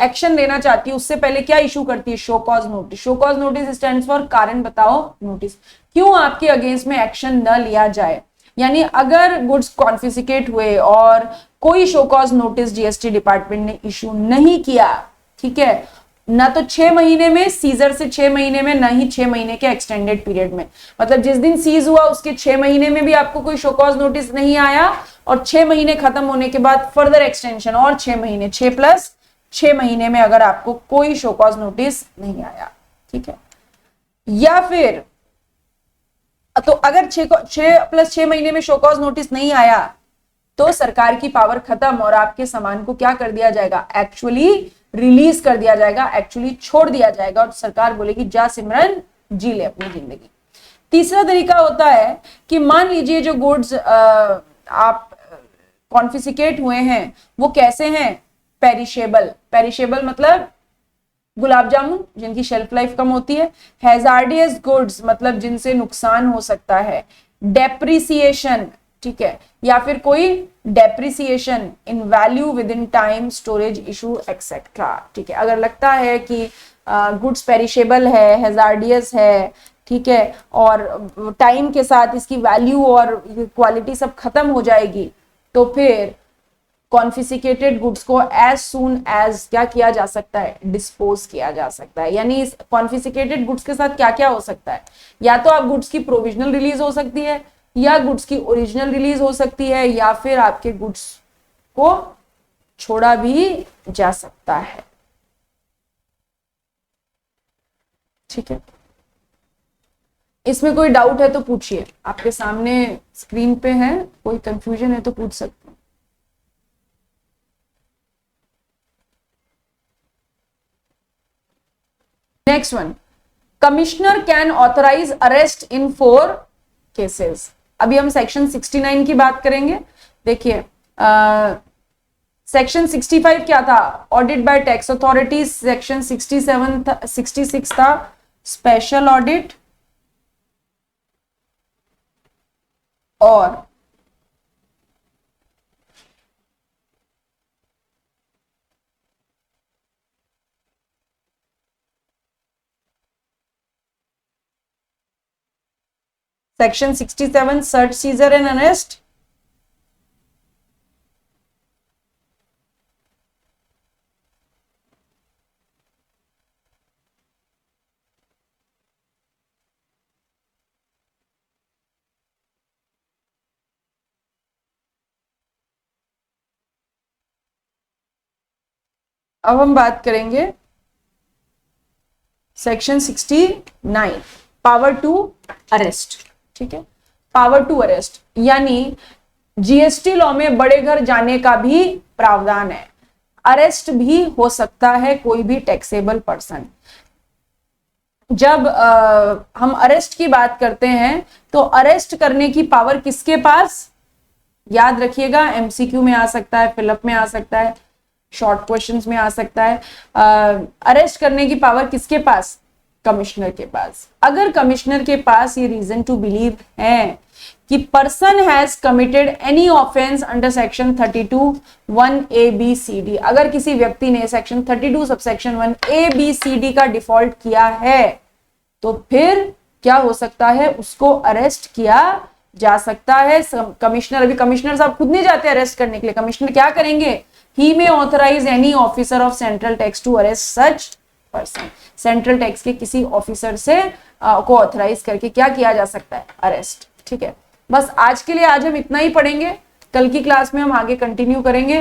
एक्शन लेना चाहती है उससे पहले क्या इशू करती है? Show cause notice. Show cause notice stands for कारण बताओ नोटिस, क्यों आपके अगेंस्ट में एक्शन न लिया जाए। यानी अगर गुड्स कॉन्फिस्केट हुए और कोई show cause notice GST department ने इशू नहीं किया, ठीक है, ना तो 6 महीने में सीजर से 6 महीने में, ना ही 6 महीने के एक्सटेंडेड पीरियड में, मतलब जिस दिन सीज हुआ उसके 6 महीने में भी आपको कोई शो कॉज नोटिस नहीं आया और 6 महीने खत्म होने के बाद फर्दर एक्सटेंशन और 6 महीने, 6 प्लस 6 महीने में अगर आपको कोई शो कॉज नोटिस नहीं आया, ठीक है, या फिर तो अगर 6 प्लस 6 महीने में शो कॉज नोटिस नहीं आया तो सरकार की पावर खत्म और आपके सामान को क्या कर दिया जाएगा? एक्चुअली रिलीज कर दिया जाएगा, एक्चुअली छोड़ दिया जाएगा और सरकार बोलेगी जा सिमरन जी ले अपनी जिंदगी। तीसरा तरीका होता है कि मान लीजिए जो गुड्स आप कॉन्फिस्केट हुए हैं वो कैसे हैं? पेरिशेबल। पेरिशेबल मतलब गुलाब जामुन जिनकी शेल्फ लाइफ कम होती है। हैजार्डियस गुड्स मतलब जिनसे नुकसान हो सकता है। डेप्रिसिएशन, ठीक है, या फिर कोई depreciation in value with in time, storage issue etcetera, ठीक है। अगर लगता है कि गुड्स पेरिशेबल है, हैजार्डियस है, ठीक है, और टाइम के साथ इसकी वैल्यू और क्वालिटी सब खत्म हो जाएगी, तो फिर कॉन्फिस्केटेड गुड्स को एज सून एज क्या किया जा सकता है? डिस्पोज किया जा सकता है। यानी इस कॉन्फिस्केटेड गुड्स के साथ क्या क्या हो सकता है? या तो आप गुड्स की प्रोविजनल रिलीज हो सकती है, या गुड्स की ओरिजिनल रिलीज हो सकती है, या फिर आपके गुड्स को छोड़ा भी जा सकता है, ठीक है। इसमें कोई डाउट है तो पूछिए, आपके सामने स्क्रीन पे है, कोई कंफ्यूजन है तो पूछ सकते हैं। Next one, commissioner can authorise arrest in 4 cases. अभी हम सेक्शन 69 की बात करेंगे। देखिए सेक्शन 65 क्या था? Audit by tax authorities. Section 66 था स्पेशल ऑडिट और section 67 search, seizure and arrest. अब हम बात करेंगे सेक्शन 69, पावर टू अरेस्ट, ठीक है। पावर टू अरेस्ट यानी जीएसटी लॉ में बड़े घर जाने का भी प्रावधान है। अरेस्ट भी हो सकता है कोई भी टैक्सेबल पर्सन। जब हम अरेस्ट की बात करते हैं तो अरेस्ट करने की पावर किसके पास? याद रखिएगा, एमसीक्यू में आ सकता है, फिलअप में आ सकता है, शॉर्ट क्वेश्चंस में आ सकता है। अरेस्ट करने की पावर किसके पास? कमिश्नर के पास। अगर कमिश्नर के पास ये रीजन टू बिलीव है कि person has committed any offence under section 32(1)(a)(b)(c)(d), अगर किसी व्यक्ति ने सेक्शन 32 सबसेक्शन 1(a)(b)(c)(d) का डिफॉल्ट किया है तो फिर क्या हो सकता है? उसको अरेस्ट किया जा सकता है। कमिश्नर, अभी कमिश्नर साहब खुद नहीं जाते अरेस्ट करने के लिए, कमिश्नर क्या करेंगे? He may authorize any officer of central tax to arrest such person. Central tax के किसी ऑफिसर से को ऑथराइज करके क्या किया जा सकता है? अरेस्ट, ठीक है। बस आज के लिए आज हम इतना ही पढ़ेंगे, कल की क्लास में हम आगे कंटिन्यू करेंगे।